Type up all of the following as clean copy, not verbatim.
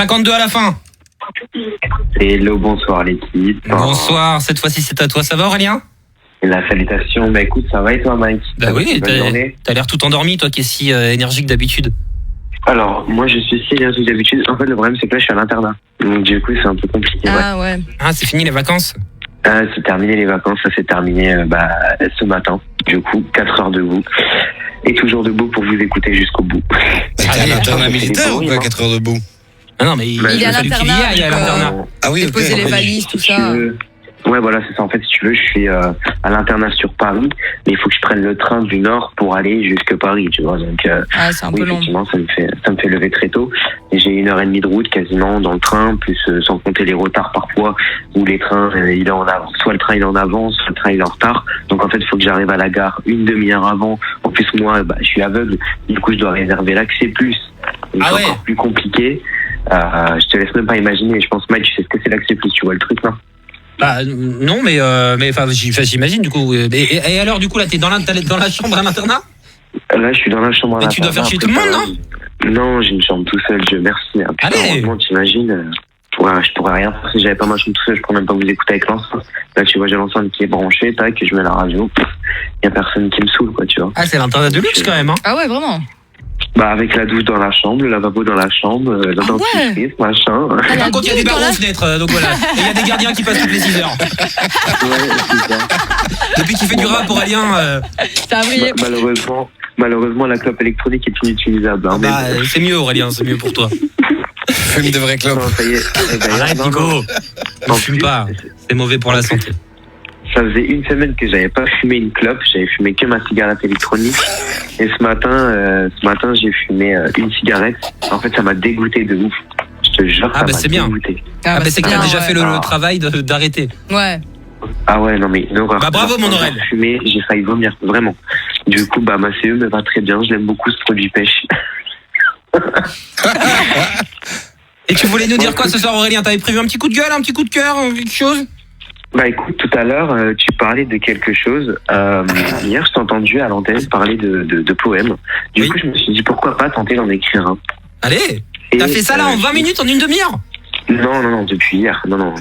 52 à la fin. Hello, bonsoir l'équipe. Bonsoir, cette fois-ci c'est à toi, ça va Aurélien? La salutation, bah écoute, ça va et toi Mike? Bah oui, t'as l'air tout endormi toi qui es si énergique d'habitude. Alors, moi je suis si énergique d'habitude, en fait le problème c'est que là je suis à l'internat. Donc du coup c'est un peu compliqué. Ouais. Ah, c'est fini les vacances? C'est terminé les vacances, ça s'est terminé ce matin. Du coup, 4 heures debout. Et toujours debout pour vous écouter jusqu'au bout. T'es à l'internat militaire ou quoi, 4 heures debout? Ah non, mais il est à l'internat. Il est à l'internat. Ah oui, ok. Déposer les valises, tout ça. Ouais, voilà, c'est ça. En fait, si tu veux, je suis à l'internat sur Paris, mais il faut que je prenne le train du Nord pour aller jusque Paris, tu vois. Donc, c'est un peu long. effectivement, ça me fait lever très tôt. Et j'ai 1h30 de route quasiment dans le train, plus sans compter les retards parfois, où les trains, il est en avance. Soit le train il est en avance, soit le train il est en retard. Donc en fait, il faut que j'arrive à la gare une demi-heure avant. En plus, moi, je suis aveugle. Du coup, je dois réserver l'accès plus. Donc, c'est encore plus compliqué. Je te laisse même pas imaginer. Je pense, Mike, tu sais ce que c'est l'accès plus, tu vois le truc, non? Bah non, mais j'imagine du coup. Et alors du coup là t'es dans la chambre à l'internat? Là je suis dans la chambre à l'internat. Mais tu dois faire chier tout le monde, non? Non, j'ai une chambre tout seul, Dieu merci. Allez. T'imagines, je pourrais rien faire si j'avais pas ma chambre tout seul, je pourrais même pas vous écouter avec l'enceinte. Là tu vois, j'ai l'enceinte qui est branchée, tac, et je mets la radio. Y a personne qui me saoule, quoi, tu vois. Ah, c'est l'internat de luxe quand même, hein. Ah ouais, vraiment. Bah avec la douche dans la chambre, le lavabo dans la chambre, la dentifrice, machin. Par contre, il y a des barreaux aux fenêtres, donc voilà. Et il y a des gardiens qui passent toutes les 6 heures. Ouais, c'est ça. Depuis qu'il fait du rap, Aurélien. Ça a brillé. Malheureusement, la clope électronique est inutilisable. Hein, c'est mieux, Aurélien, c'est mieux pour toi. Fume de vraies clopes. Non, ça y est. Arrête, Nico. Ne fume pas. C'est mauvais pour la santé. Ça faisait une semaine que j'avais pas fumé une clope, j'avais fumé que ma cigarette électronique. Et ce matin, j'ai fumé une cigarette. En fait, ça m'a dégoûté de ouf. Je te jure, ça m'a c'est bien. dégoûté. C'est que t'as déjà fait le travail d'arrêter. Ouais. Ah ouais, non mais bravo mon Aurel. J'ai fumé, j'ai failli vomir, vraiment. Du coup, ma CE me va très bien, je l'aime beaucoup ce produit pêche. Et tu voulais nous dire quoi ce soir, Aurélien? T'avais prévu un petit coup de gueule, un petit coup de cœur, quelque chose? Bah écoute, tout à l'heure, tu parlais de quelque chose. Hier, je t'ai entendu à l'antenne parler de poèmes. Du coup, je me suis dit, pourquoi pas tenter d'en écrire un. Allez. T'as fait ça là en 20 minutes, en une demi-heure? Non, depuis hier. Non.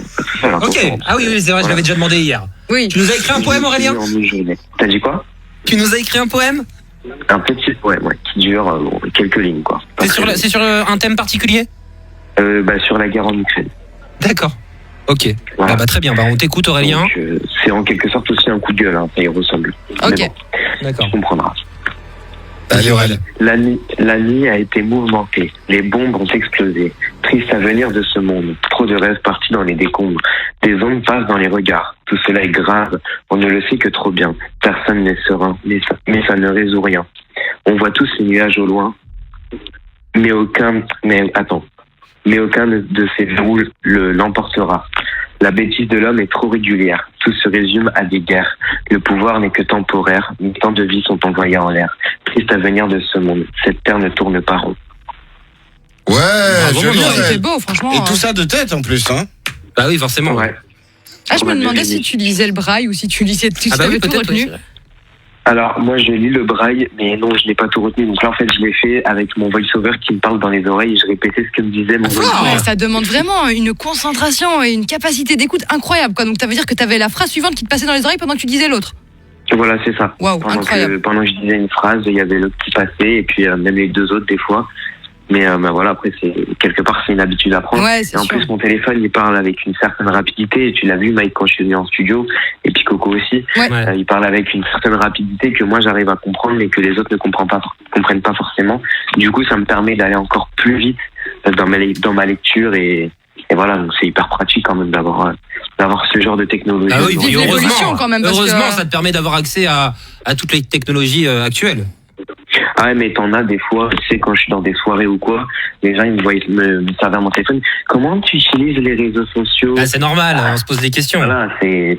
Ok. Ah oui, c'est vrai, je l'avais déjà demandé hier. Oui. Tu nous as écrit un poème, Aurélien? T'as dit quoi? Tu nous as écrit un poème? Un petit poème, qui dure quelques lignes, quoi. C'est sur un thème particulier? Sur la guerre en Ukraine. D'accord. Ok. Voilà. Très bien. On t'écoute, Aurélien. Donc, c'est en quelque sorte aussi un coup de gueule, hein, ça y ressemble. Ok. Bon, d'accord. Tu comprendras. Allez, Aurélien. La nuit a été mouvementée, les bombes ont explosé. Triste avenir de ce monde, trop de rêves partis dans les décombres. Des ondes passent dans les regards, tout cela est grave, on ne le sait que trop bien. Personne n'est serein, mais ça ne résout rien. On voit tous les nuages au loin, mais aucun de ces verrous l'emportera. La bêtise de l'homme est trop régulière. Tout se résume à des guerres. Le pouvoir n'est que temporaire, mais tant de vies sont envoyées en l'air. Triste avenir de ce monde. Cette terre ne tourne pas rond. Ouais, joli. C'est beau, franchement. Et tout ça de tête en plus, hein. Bah oui, forcément. Ouais. Ah, je me demandais si tu lisais le braille ou si tu lisais tout, t'avais tout retenu. Alors, moi, je lis le braille, mais non, je n'ai pas tout retenu. Donc là, en fait, je l'ai fait avec mon voice-over qui me parle dans les oreilles et je répétais ce que me disait mon voice-over. Ouais, ça demande vraiment une concentration et une capacité d'écoute incroyable, quoi. Donc, ça veut dire que tu avais la phrase suivante qui te passait dans les oreilles pendant que tu disais l'autre. Voilà, c'est ça. Waouh, incroyable. Pendant que je disais une phrase, il y avait l'autre qui passait et puis même les deux autres des fois. Mais voilà, après, quelque part, c'est une habitude à prendre. Ouais, et en plus, mon téléphone, il parle avec une certaine rapidité. Et tu l'as vu, Mike, quand je suis venu en studio, et puis Coco aussi. Ouais. Il parle avec une certaine rapidité que moi, j'arrive à comprendre, mais que les autres ne comprennent pas forcément. Du coup, ça me permet d'aller encore plus vite dans ma lecture. Et voilà, donc c'est hyper pratique quand même d'avoir ce genre de technologie. Ah oui, puis l'évolution quand même. Heureusement, ça te permet d'avoir accès à toutes les technologies actuelles. Ah ouais, mais t'en as des fois, tu sais, quand je suis dans des soirées ou quoi, les gens ils me voient me servir mon téléphone. Comment tu utilises les réseaux sociaux? Ah, c'est normal, on se pose des questions. Voilà,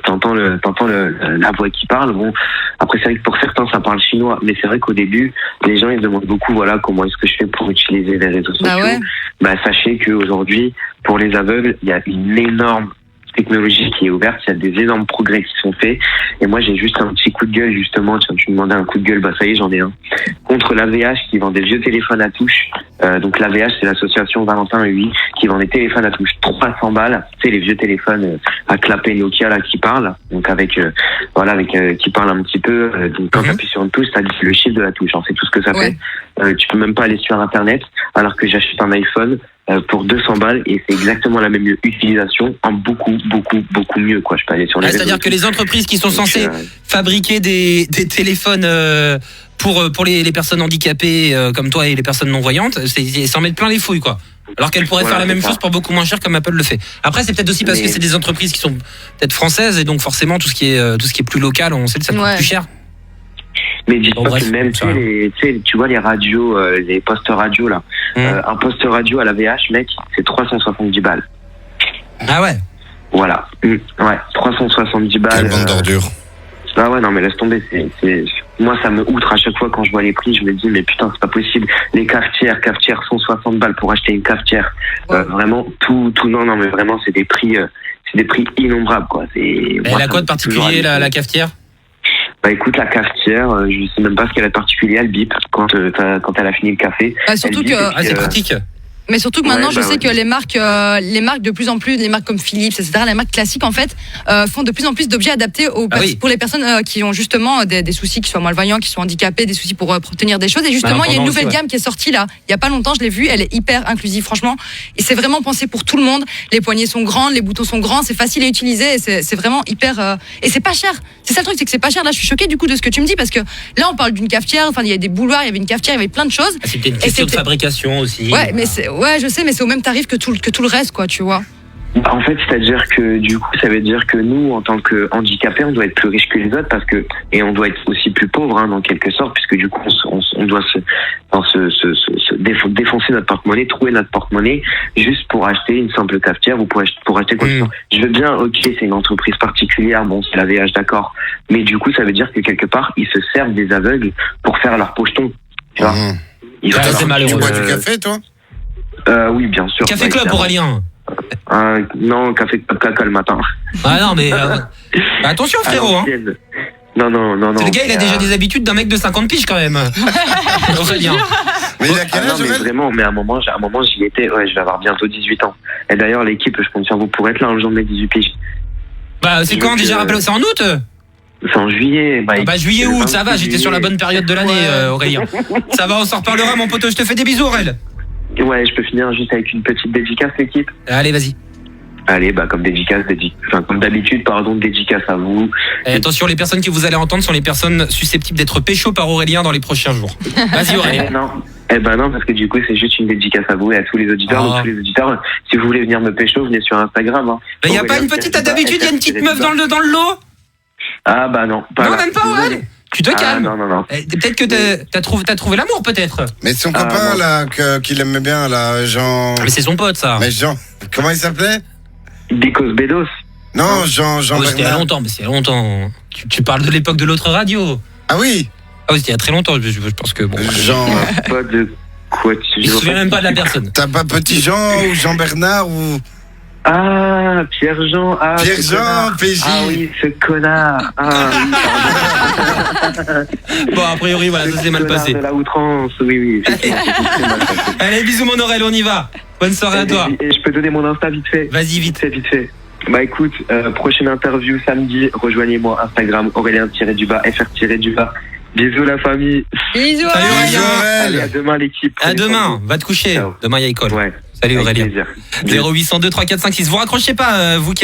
t'entends la voix qui parle. Bon, après c'est vrai que pour certains ça parle chinois, mais c'est vrai qu'au début, les gens ils demandent beaucoup, voilà, comment est-ce que je fais pour utiliser les réseaux sociaux. Bah ouais. Sachez qu'aujourd'hui, pour les aveugles, il y a une énorme technologie qui est ouverte, il y a des énormes progrès qui sont faits. Et moi, j'ai juste un petit coup de gueule, justement. Tiens, tu me demandais un coup de gueule, bah ça y est, j'en ai un. Contre l'AVH qui vend des vieux téléphones à touche. Donc l'AVH, c'est l'association Valentin et oui, qui vend des téléphones à touche 300 balles. Tu sais, les vieux téléphones à clapet Nokia là qui parlent. Donc qui parlent un petit peu. Donc quand tu appuies sur une touche, ça dit le chiffre de la touche. C'est tout ce que ça fait. Tu peux même pas aller sur Internet, alors que j'achète un iPhone pour 200 balles et c'est exactement la même utilisation en beaucoup mieux, quoi. Je peux aller sur les réseaux. C'est-à-dire que les entreprises qui sont censées fabriquer des téléphones pour les personnes handicapées comme toi et les personnes non-voyantes, ils s'en mettent plein les fouilles, quoi. Alors qu'elles pourraient faire la même chose pour beaucoup moins cher comme Apple le fait. Après, c'est peut-être aussi parce que c'est des entreprises qui sont peut-être françaises et donc forcément tout ce qui est plus local, on sait que ça coûte plus cher. Mais dis-toi que même, tu vois les radios, les postes radio là. Un poste radio à la VH, mec, c'est 370 balles. Ah ouais. Voilà. Ouais, 370 balles. Quelle bande d'ordures. Ah ouais, non mais laisse tomber. Moi, ça me outre à chaque fois quand je vois les prix. Je me dis, mais putain, c'est pas possible. Les cafetières 160 balles pour acheter une cafetière. Vraiment, tout, non, mais vraiment, c'est des prix innombrables, quoi. Elle a quoi de particulier, la cafetière? Bah écoute, la cafetière, je sais même pas ce qu'elle a de particulier, elle bip quand elle a fini le café. Surtout que c'est pratique. Mais surtout que maintenant, je sais que les marques de plus en plus, les marques comme Philips, etc., les marques classiques, en fait, font de plus en plus d'objets adaptés pour les personnes qui ont justement des soucis, qui soient malvoyants, qui sont handicapés, des soucis pour obtenir des choses. Et justement, il y a une nouvelle gamme qui est sortie là. Il y a pas longtemps, je l'ai vue. Elle est hyper inclusive, franchement. Et c'est vraiment pensé pour tout le monde. Les poignées sont grandes, les boutons sont grands, c'est facile à utiliser. Et c'est vraiment hyper. Et c'est pas cher. C'est ça le truc, c'est que c'est pas cher. Là, je suis choquée du coup de ce que tu me dis parce que là, on parle d'une cafetière. Enfin, il y a des bouloirs, il y avait une cafetière, il y avait plein de choses. C'était une question de fabrication aussi. Ouais, je sais, mais c'est au même tarif que tout le reste, quoi, tu vois. En fait, c'est-à-dire que du coup, ça veut dire que nous, en tant que handicapés, on doit être plus riches que les autres et on doit être aussi plus pauvres, dans quelque sorte, puisque du coup, on doit défoncer notre porte-monnaie, trouver notre porte-monnaie, juste pour acheter une simple cafetière ou pour acheter quoi que ce soit. Je veux bien, ok, c'est une entreprise particulière, bon, c'est la VH, d'accord, mais du coup, ça veut dire que quelque part, ils se servent des aveugles pour faire leur pocheton, tu vois. C'est malheureux. Tu bois du café, toi? Oui, bien sûr. Café Club, Aurélien. Non, café caca le matin. Ah non, mais attention, frérot. Non. Le gars, il a déjà des habitudes d'un mec de 50 piges quand même. Aurélien. Mais il a quel âge, mais vraiment, mais à un moment, j'y étais. Ouais, je vais avoir bientôt 18 ans. Et d'ailleurs, l'équipe, je compte sur vous pour être là un jour de mes 18 piges. Bah, c'est quand déjà, rappelle, c'est en août? C'est en juillet. Juillet-août, ça va, j'étais sur la bonne période de l'année, Aurélien. Ça va, on s'en reparlera, mon poteau, je te fais des bisous, Aurélien. Ouais, je peux finir juste avec une petite dédicace, l'équipe. Allez, vas-y. Allez, comme comme d'habitude, dédicace à vous. Et attention, les personnes que vous allez entendre sont les personnes susceptibles d'être pécho par Aurélien dans les prochains jours. Vas-y, Aurélien. Non, parce que du coup, c'est juste une dédicace à vous et à tous les auditeurs. Donc, tous les auditeurs, si vous voulez venir me pécho, venez sur Instagram. Il n'y a pas une petite, d'habitude, il y a une petite meuf dans le lot? Ah bah non, pas non, là. même pas, ouais. Tu te calmes. Non. Peut-être que t'as trouvé l'amour, peut-être. Mais son copain, là, qu'il aimait bien, là, Jean... Mais c'est son pote, ça. Mais Jean... Comment il s'appelait? Bicos Bedos. Non, Jean Bernard. C'était il y a longtemps, mais c'est il y a longtemps. Tu parles de l'époque de l'autre radio. Ah oui? Ah oui, c'était il y a très longtemps, je pense que... Bon, Jean... Pas de quoi je me souviens même pas de la personne. T'as pas Petit Jean ou Jean Bernard ou... Ah, Pierre-Jean. Ah, Pierre-Jean, PJ. Ah oui, ce connard. Ah, oui, bon, a priori, voilà, ça s'est mal passé. De la outrance, oui. Allez, bisous, mon Aurel, on y va. Bonne soirée à toi. Et je peux donner mon Insta vite fait. Vas-y, vite fait. Bah écoute, prochaine interview samedi, rejoignez-moi Instagram, Aurélien-FR-. Bisous la famille. Bisous. Salut Aurélien. Allez, à demain l'équipe. À demain, va te coucher. Ciao. Demain, il y a école. Ouais. Salut Aurélien. 0802 345 6. Vous raccrochez pas, vous qui